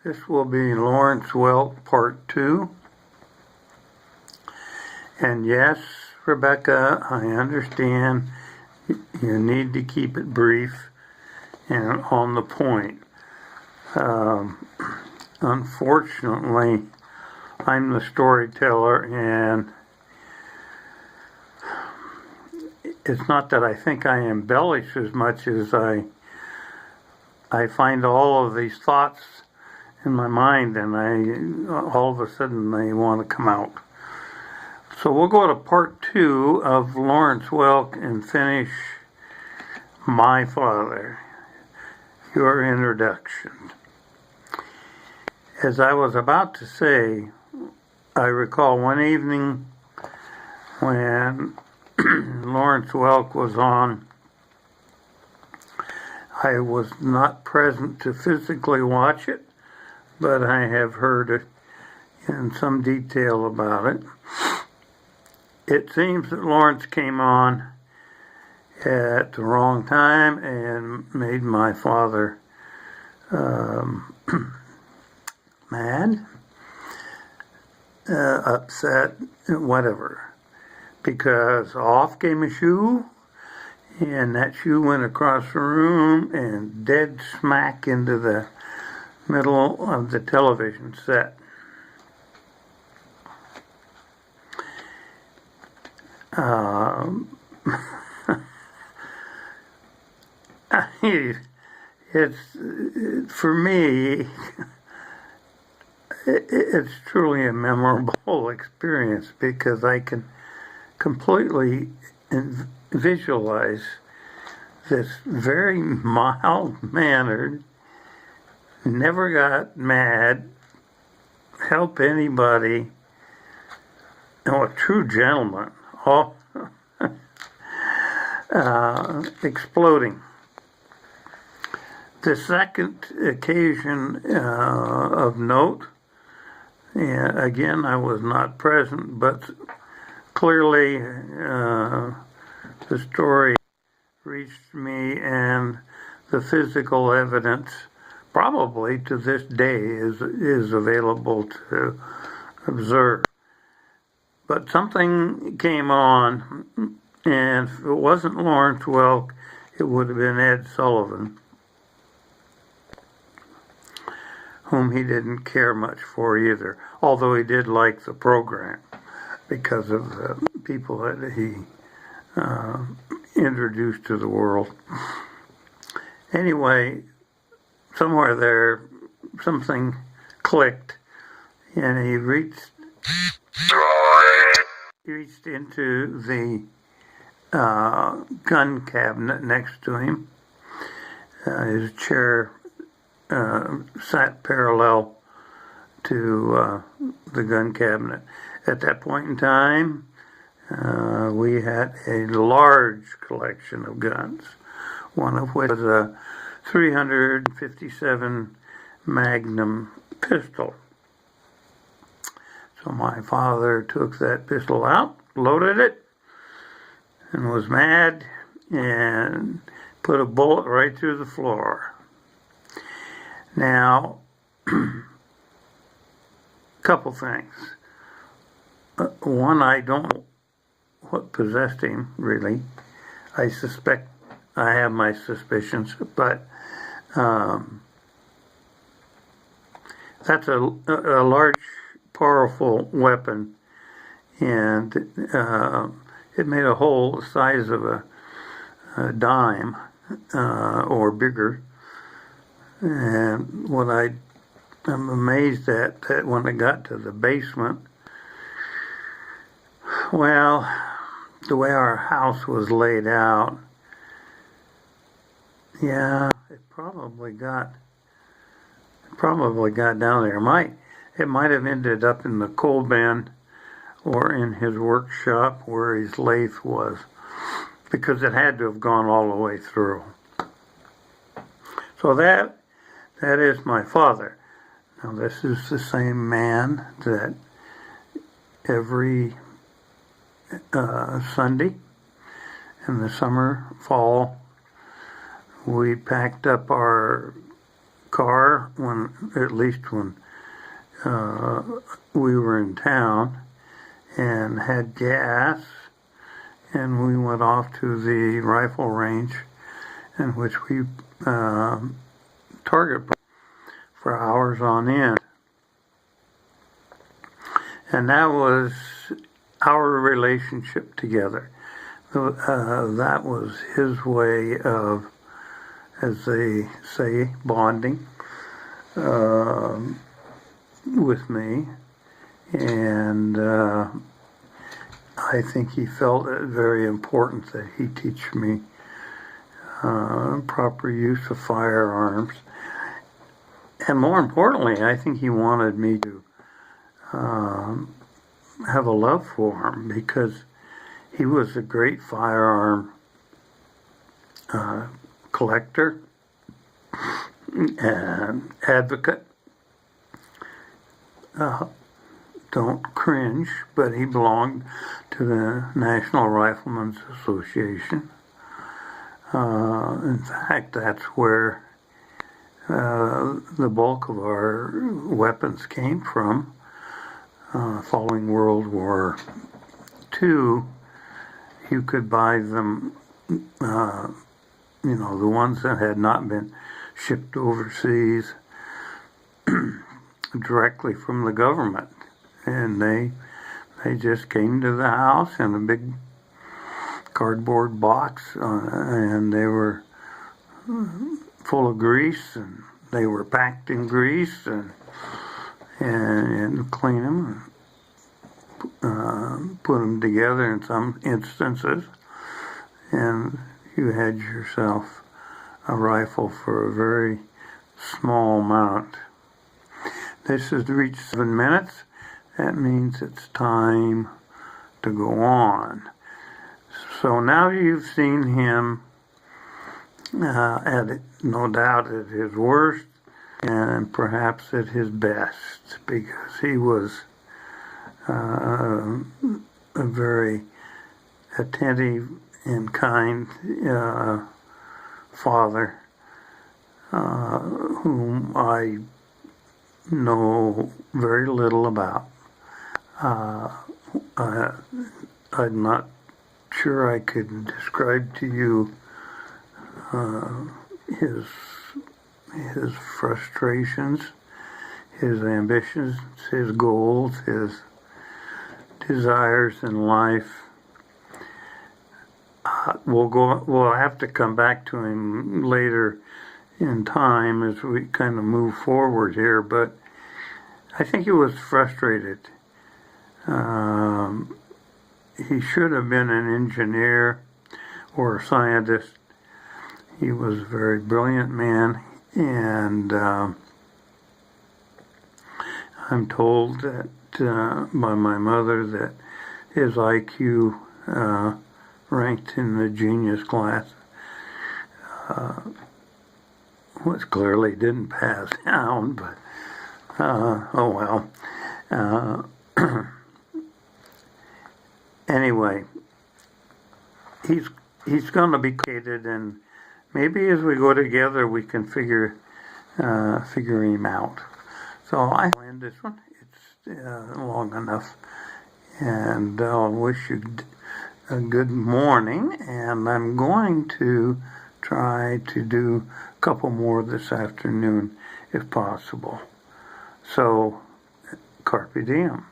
This will be Lawrence Welk Part 2. And yes, Rebecca, I understand you need to keep it brief and on the point. Unfortunately, I'm the storyteller, and it's not that I think I embellish as much as I find all of these thoughts in my mind, and all of a sudden they want to come out. So we'll go to part 2 of Lawrence Welk and finish My Father, your introduction. As I was about to say, I recall one evening when Lawrence Welk was on. I was not present to physically watch it, but I have heard in some detail about it. It seems that Lawrence came on at the wrong time and made my father mad, upset, whatever, because off came a shoe, and that shoe went across the room and dead smack into the middle of the television set. It's, for me, it's truly a memorable experience because I can completely visualize this very mild-mannered, never got mad, help anybody, a true gentleman, all exploding. The second occasion of note, again, I was not present, but clearly the story reached me, and the physical evidence probably to this day is available to observe. But something came on, and if it wasn't Lawrence Welk, it would have been Ed Sullivan, whom he didn't care much for either, although he did like the program because of the people that he introduced to the world. Anyway, somewhere there, something clicked, and he reached into the gun cabinet next to him. His chair sat parallel to the gun cabinet. At that point in time, we had a large collection of guns, one of which was a 357 Magnum pistol. So my father took that pistol out, loaded it, and was mad, and put a bullet right through the floor. Now, couple things. One, I don't know what possessed him, really. I suspect, I have my suspicions, but that's a large, powerful weapon, and it made a hole the size of a dime or bigger. And what I'm amazed at, that when I got to the basement, well, the way our house was laid out, yeah, it probably got down there. It might have ended up in the coal bin or in his workshop where his lathe was, because it had to have gone all the way through. So that is my father. Now, this is the same man that every Sunday in the summer, fall, we packed up our car at least when we were in town, and had gas, and we went off to the rifle range in which we target for hours on end. And that was our relationship together. That was his way of, as they say, bonding with me. And I think he felt it very important that he teach me proper use of firearms. And more importantly, I think he wanted me to have a love for him, because he was a great firearm collector and advocate. Don't cringe, but he belonged to the National Riflemen's Association. In fact, that's where the bulk of our weapons came from. Following World War II, you could buy them, the ones that had not been shipped overseas directly from the government. And they just came to the house in a big cardboard box, and they were full of grease, and they were packed in grease, and clean them, put them together in some instances, and you had yourself a rifle for a very small amount. This has reached 7 minutes. That means it's time to go on. So now you've seen him no doubt at his worst, and perhaps at his best, because he was a very attentive and kind father, whom I know very little about. I'm not sure I could describe to you his frustrations, his ambitions, his goals, his desires in life. We'll have to come back to him later in time as we kind of move forward here, but I think he was frustrated. He should have been an engineer or a scientist. He was a very brilliant man, and I'm told that by my mother that his IQ ranked in the genius class, which clearly didn't pass down, but oh well. Anyway, he's going to be created, and maybe as we go together we can figure him out. So I'll end this one. It's long enough, and I'll wish you a good morning, and I'm going to try to do a couple more this afternoon if possible. So, carpe diem.